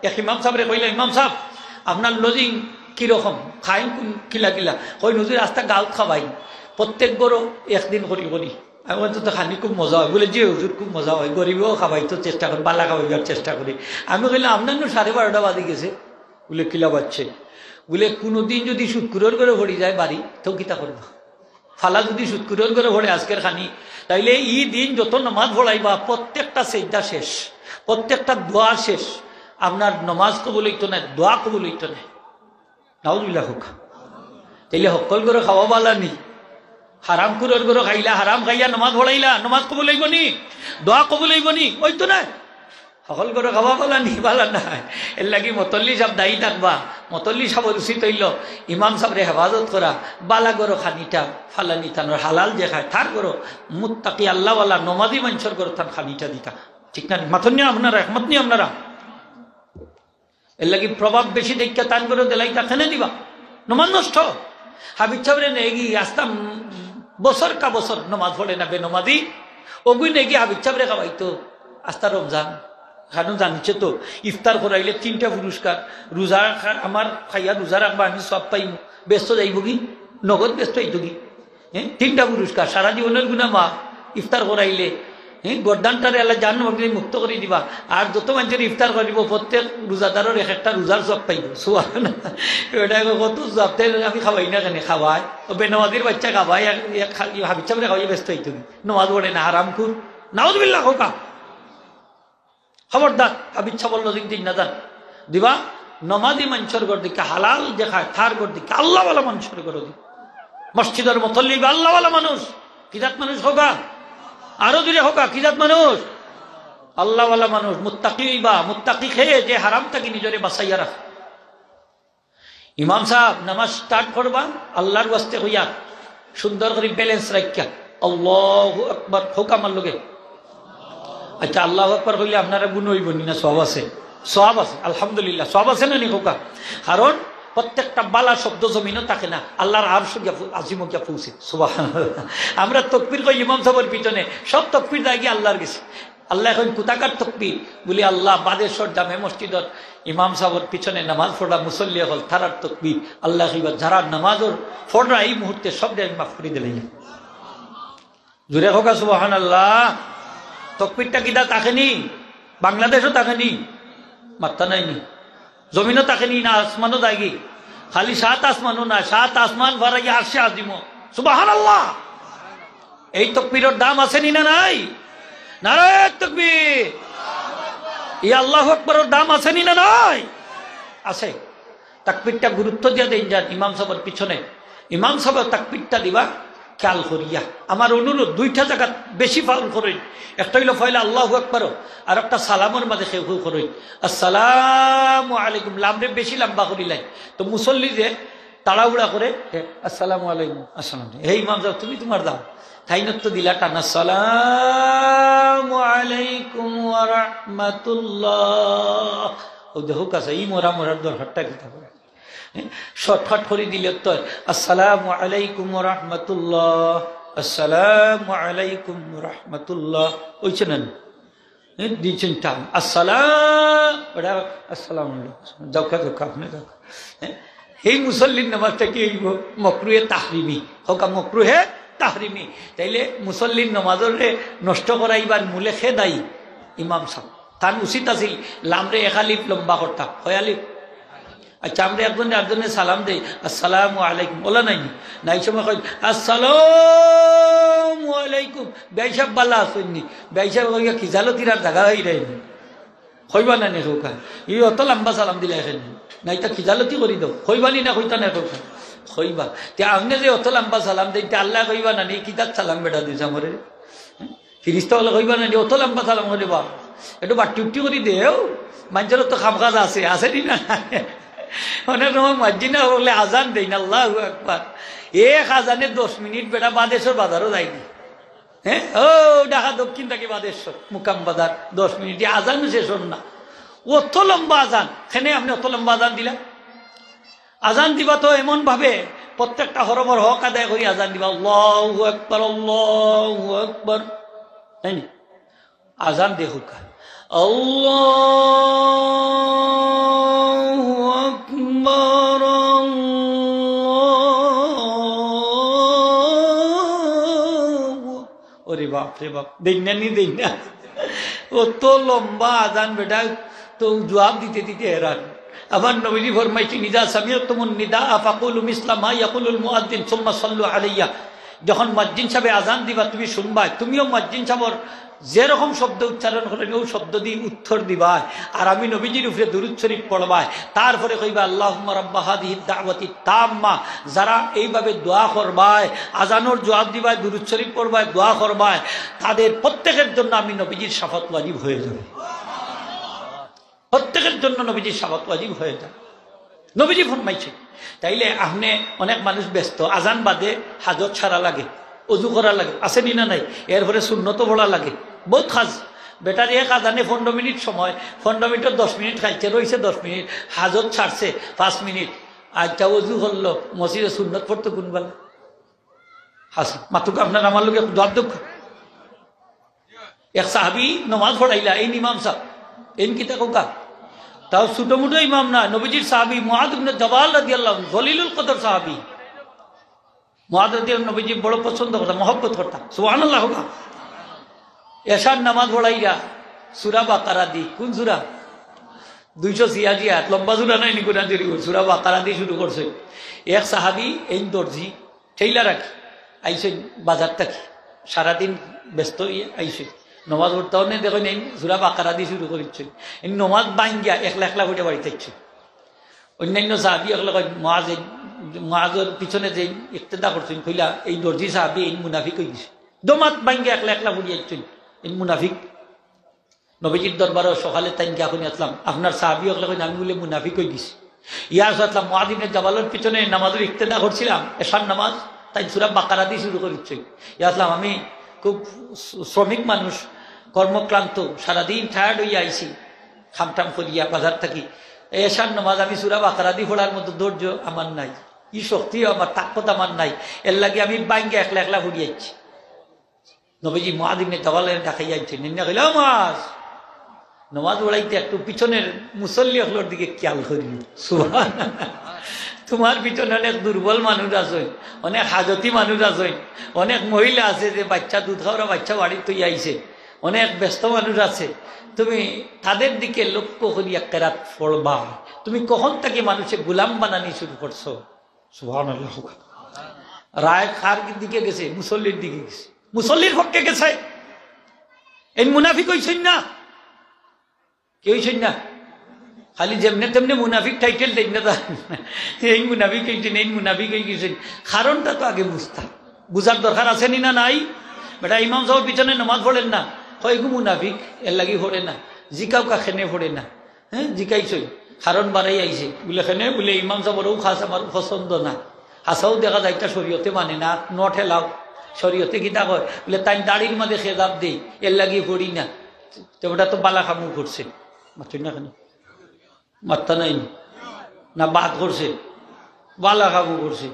এক ইমাম সাহেবরে কইল, ইমাম সাহেব আপনার লজিং কিরকম, খাইন কিলা কিলা? কই নজর রাস্তা গাঁত খাবাই, প্রত্যেক গরো একদিন করি করি। আমি বলতো তো খানি খুব মজা হয়। বলে যে হুজুর খুব মজা হয়, গরিবও খাবাই তো চেষ্টা করি, বালা খাবাইবার চেষ্টা করি। আমি কইলাম আপনার 12:30 বাজে গেছে। বলে কিলা বাজছে? বলে কোনোদিন যদি শুক্রর করে ভরি যায় বাড়ি, তো কিতা করবো? ফালা যদি শুক্রর করে ভরে আজকের খানি, তাইলে এই দিন যত নামাজ পড়াইবা প্রত্যেকটা সেজদা শেষ, প্রত্যেকটা দোয়া শেষ, আপনার নমাজ কবুল হইতো না, দোয়া কবুল হইতো না। নাউজুবিল্লাহ হোক। তাইলে সকল করে খাওয়া বালা নি? হারাম কুরর করে খাইলা, হারাম খাইয়া নমাজ পড়াইলা, নমাজ কবুল হইব নি? দোয়া কবুল হইব নি? হইতো না। সকল করে খাওয়া বালা নি? বালা নাই। এর লাগি মতল্লি সাহেব দায়ী থাকবা। মতল্লি সাহেব উচিত হইল ইমাম সাহেবরে হেফাজত করা, বালা গরো খানিটা ফালানি তানোর হালাল যে খায় তার গরো মুত্তাকি আল্লাহওয়ালা নমাজি মানুষের গরো তার খানিটা দিতা। ঠিক না? মাথন নিয়ে আপনারা একমত নিয়ে আপনারা? এর লাগি প্রভাব বেশি দেখা তান করে দেলাইতা খেনে দিবা, নমাজ নষ্ট। হাবিব সাহেবরে নেগি আসতাম বছর কা বছর নমাজ পড়ে না বেনমাজি, ওগুই নেগি হাবিব সাহেবরে খাওয়াইতো। আস্তা রমজান খানো জানছে তো, ইফতার করাইলে 3টা পুরস্কার। রোজা আমার খাইয়া রোজা রাখবা, আমি সব পাইম। ব্যস্ত যাইব কি? নগদ ব্যস্ত হইতো কি? 3টা পুরস্কার, সারা জীবনের গুণা মা। ইফতার করাইলে গরদানটারে আল্লাহ জাহান্নাম থেকে মুক্ত করে দিবা। আর যত মানুষের ইফতার করিব প্রত্যেক রোজাদারের একটা রোজার সব পাইব। সুবহানাল্লাহ। এটা কত সপ্তাহে আমি খাওয়াই না, কেন খাওয়াই? ও বেনমাজির বাচ্চা খাওয়াই, হাবিব সাহেবরে খাওয়াই ব্যস্ত হইতো কি? নমাজ পড়ে না, হারাম খুর। নাউজুবিল্লাহ হোকা। খবরদার হাবিব সাহেব বলল দিন না যান দিবা। নমাজি মানুষের গড় দিকে, হালাল যে খায় তার গড় দিকে, আল্লাহওয়ালা মানুষের গড় দিকে। মসজিদের মতল্লি আল্লাহওয়ালা মানুষ, কিজাত মানুষ হোকা, আরো দূরে হোকা, কিজাত মানুষ? আল্লাহওয়ালা মানুষ। মুত্তাকি বা মুত্তাকি খেয়ে যে হারামটাকে নিজরে বাঁচাইয়া রাখ। ইমাম সাহেব নামাজ স্টার্ট করবা, আল্লাহর ওয়াস্তে হইয়া সুন্দর করে ব্যালেন্স রাখিয়া আল্লাহু আকবার হোক আমার লোকে। আচ্ছা, আল্লাহু আকবার হইলে আপনারা গুণ হইব না? সব আছে, সব আছে, আলহামদুলিল্লাহ সব আছে না নি খোকা? কারণ প্রত্যেকটা বালা শব্দ জমিনও থাকে না, আল্লাহর আরশ আজিমও গিয়া পৌঁছে। সুবহানাল্লাহ। আমরা তকবীর কই ইমাম সাহেবের পিছনে, সব তকবীর দায় গিয়ে আল্লাহর গেছে। আল্লাহ এখন কোথাকার তকবীর বলি? আল্লাহ বাদেশ্বর জামে মসজিদর ইমাম সাহেবের পিছনে নামাজ পড়া মুসল্লি হল তারার তকবীর। আল্লাহ কইবার যারা নামাজর পড়া এই মুহূর্তে সব আমি মাফ করে দিলাম। জুড়ে হোকা সুবহানাল্লাহ। তকবীরটা কিটা তাকেনি? বাংলাদেশও তাকেনি, মাত্তা নাইনি, জমিনও তাকেনি না, আসমানও দায়ী। খালি 7 আসমানও না, 7 আসমান ভরাই আরশে আজিমও। সুবহানাল্লাহ। এই তকবীরের দাম আছে নি না নাই? নারায়ে তাকবীর। এই আল্লাহু আকবারের দাম আছে নি না নাই? আছে। তাকবীরটা গুরুত্ব দিয়া দেন যান ইমাম সাহেবের পিছনে। ইমাম সাহেব তাকবীরটা দিবা খেয়াল করিয়া। আমার অনুরোধ, 2টা জায়গা বেশি ফাউল করেন। একটা হইল ফয়লা আল্লাহু আকবার, আর একটা সালামের মাঝে খেউ খেউ করেন আসসালামু আলাইকুম। লামরে বেশি লম্বা করিলাই তো মুসল্লি যে তাড়াহুড়া করে আসসালামু আলাইকুম, আসসালাম। হে ইমাম সাহেব তুমি তোমার দাও, তাইনত দিলা টানা আসসালামু আলাইকুম ওয়া রাহমাতুল্লাহ। ও দেখো কাছে ই মোরা মোরার দরকারটা কিতা করে শর্টকাট করে দিলে তো আসসালামু আলাইকুম ওয়া রাহমাতুল্লাহ, আসসালামু আলাইকুম ওয়া রাহমাতুল্লাহ। ওইছে না দিচ্ছেন টান আসসালাম, আসসালাম যাও খা আপনি যাও। এই মুসল্লির নামাজটা কি হইব? মকরুহে তাহরিমি হোকা, মকরুহে তাহরিমি। তাইলে মুসল্লির নামাজরে নষ্ট করাইবার মূলে খে দায়ী ইমাম সাহেব। তার উচিত আছিল লামরে একালিপ লম্বা করতাম, হয়ালিপ। আচ্ছা, আমরা একজনে সালাম দেই আসসালামু আলাইকুম, বলা নাইনি? নাই সময় কই আসসালামু আলাইকুম। বেসাব বালা আসেননি, বেসাব খিজালতির আর জায়গা হয়ে যায়নি, কইবা না নে খোকা? ই অত লম্বা সালাম দিলে এখানে নাই, তা খিজালতি করি দাও, কইবানি না কইতা না খোকা? কইবা। তে আপনি যে অত লম্বা সালাম দেই, আল্লাহ কইবা না নি কিতাব সালাম বেটা দিস আমরে? ফিরিস্তা হলে কইবা না নি অত লম্বা সালাম করে? বা একটু বাট্টি উট্টি করি দেও, মানুষের তো খাম কাজ আছে, আছে নি না? অনেক সময় মসজিদে বলে আজান দেই না, আল্লাহু আকবার। এক আজানে 10 মিনিট বেটা বাদেশ্বর বাজারও যায়নি। হ্যাঁ, ও ঢাকা দক্ষিণ থেকে বাদেশ্বর মুকাম বাজার 10 মিনিট আজান শেষ হন না, অত লম্বা আজান। এখানে আপনি অত লম্বা আজান দিলা? আজান দিবা তো এমন ভাবে প্রত্যেকটা হরমর হক আদায় করি আজান দিবা, আল্লাহু আকবার আল্লাহু আকবার। তাই না? আজান দেখুক আল্লাহ বাপ রে বাপ, দেই না ও তো লম্বা আজান বেটা, তো জবাব দিতে দিতে হেরান। আমার নবীজি ফরমাইছেন ইযা সামি'তুমুন নিদাআ ফাকুলু মিসলা মা ইয়াকুলুল মুআদ্দিন সুম্মা সাল্লু আলাইয়া। যখন মুয়াজ্জিন সাহেব আজান দিবা তুমি শুনবা, তুমিও মুয়াজ্জিন সাহেবের যেরকম শব্দ উচ্চারণ করেন ওই শব্দ দিয়ে উত্তর দিবা, আর আমি নবীজির উপরে দুরূদ শরীফ পড়বা। তারপরে কইবা আল্লাহুম্মা রাব্বা হাযিহিদ দাওয়াতি তাম্মা। যারা এইভাবে দোয়া করবায়, আজানোর জবাব দিবায়, দুরূদ শরীফ পড়বায়, দোয়া করবায়, তাদের প্রত্যেকের জন্য আমি নবীজির শাফাত ওয়াজিব হয়ে যাবে। প্রত্যেকের জন্য নবীজির শাফাত ওয়াজিব হয়ে যায়। নবীজি ফরমাইছে। তাইলে আপনি অনেক মানুষ ব্যস্ত, আজান বাদে হাজত ছাড়া লাগে, অজু করা লাগে, আসেনি না নাই, এরপরে সুন্নত পড়া লাগে, বহুত কাজ। বেটার এক আজানে 15 মিনিট সময়, 15 মিনিটের 10 মিনিট খাইছে, রয়েছে 10 মিনিট, হাজত ছাড়ছে 5 মিনিট। আচ্ছা অজু করলো, মসজিদে সুন্নত পড়তো কোনবেলা? হাসি মাতুক আপনার আমার লোক জবাব দুঃখ। এক সাহাবি নমাজ পড়াইলা, এই ইমাম সাহেব এন কিতা কোকা, তাও ছোট মোটো ইমাম না, নবীজির সাহাবি মুআদ ইবনে জাবাল রাদিয়াল্লাহু আনহু, জলিলুল কদর সাহাবি। মুআদ রাদিয়াল্লাহু নবীজি বড় পছন্দ করতাম, মহব্বত করতাম। সুবহানাল্লাহ। এশার নামাজ পড়াইরা সূরা বাকারা দি, কোন সূরা? 286 আয়াত, লম্বা সূরা নাই নিকুনা দেরি করে সূরা বাকারা দিয়ে শুরু করছে। এক সাহাবি এই দর্জি ঠেইলা রাখি আইছেন বাজার থেকে, সারাদিন ব্যস্ত আইছে, নমাজ পড়তেও নেই, দেখো নেই সূরা বাকারা দিয়ে শুরু করেছে। এই নমাজ বাঙ্গিয়া একলা একলা করে বাড়িতে ইচ্ছে। অন্যান্য সাহাবি একলা মুআজের পিছনে যে ইক্তেদা করছেন কইলা এই দর্জি সাহাবি এই মুনাফিক হয়ে গেছে, দমাত বাঙ্গিয়া একলা একলা ঘুরিয়ে যাচ্ছেন, এই মুনাফিক। নবীজির দরবারও সকালে তাই এখন আসলাম, আপনার সাহাবি একলা আমি বলে মুনাফিক হয়ে গেছি। ইয়ার আসলাম মুআদ ইবনে জাবালের পিছনে নামাজের ইক্তেদা করছিলাম, এশার নামাজ, তাই সূরা বাকারা দিয়ে শুরু করেছে। ইয়া আসলাম আমি খুব শ্রমিক মানুষ, কর্মক্লান্ত, সারাদিন টায়ার্ড হইয়া আইছি, খামটাম করিয়া বাজার থাকি, এশার নামাজ আমি সূরা বাকারা দিয়ে পড়ার মতো ধৈর্য আমার নাই, ই শক্তিও আমার, তাকত আমার নাই, এর লাগে আমি বাঙ্গে একলা একলা ঘুরিয়াছি। নবীজি মুআদ ইবনে জাবালের দেখাইয়া আইছেন, নিন্না কইল মাস নমাজ পড়াইতে একটু পিছনের মুসল্লি হলোর দিকে খেয়াল করি। সুবহানাল্লাহ। তোমার পিছনে অনেক দুর্বল মানুষ আছে, অনেক হাজতি মানুষ আছে, অনেক মহিলা আছে যে বাচ্চা দুধ খাওয়া বাচ্চা বাড়িতে আইছে, অনেক ব্যস্ত মানুষ আছে, তুমি তাদের দিকে লক্ষ্য করিয়া কেরাত পড়বা। তুমি কখন থেকে মানুষের গোলাম বানানি শুরু করছো? সুবহানাল্লাহ। রায় কার দিকে গেছে? মুসল্লির দিকে গেছে, মুসল্লির পক্ষে গেছে। এই মুনাফিক হইছেন না, কে হইছেন না? খালি যেমনে তেমনি মুনাফিক টাইটেল দেন না, এই মুনাফিক হইছেন, এই মুনাফিক হয়ে গেছেন। কারণটা তো আগে বুঝার দরকার আছে নি না নাই? বেটা ইমাম সাহেবের পিছনে নামাজ পড়েন না, কয়েকু মুনাফিক, এর লাগি পড়ে না, জিকাও কাখেনে পড়ে না। হ্যাঁ জিকাইছই, কারণ বাড়াই আইছে বলে খেনে বলে ইমাম সাহেবেরও খাস আমার পছন্দ না, হাসাও দেখা যায় একটা শরীয়তে মানে না, ন ঠেলাও শরীয়তে কিতা কয় বলে তাই দাড়ির মাঝে খেদাব দেই, এর লাগি পড়ি না। তো ওটা তো বালা খামু করছে, মাত্র না কেন মাত্তা নাই না বাদ করছে, বালা খামু করছে।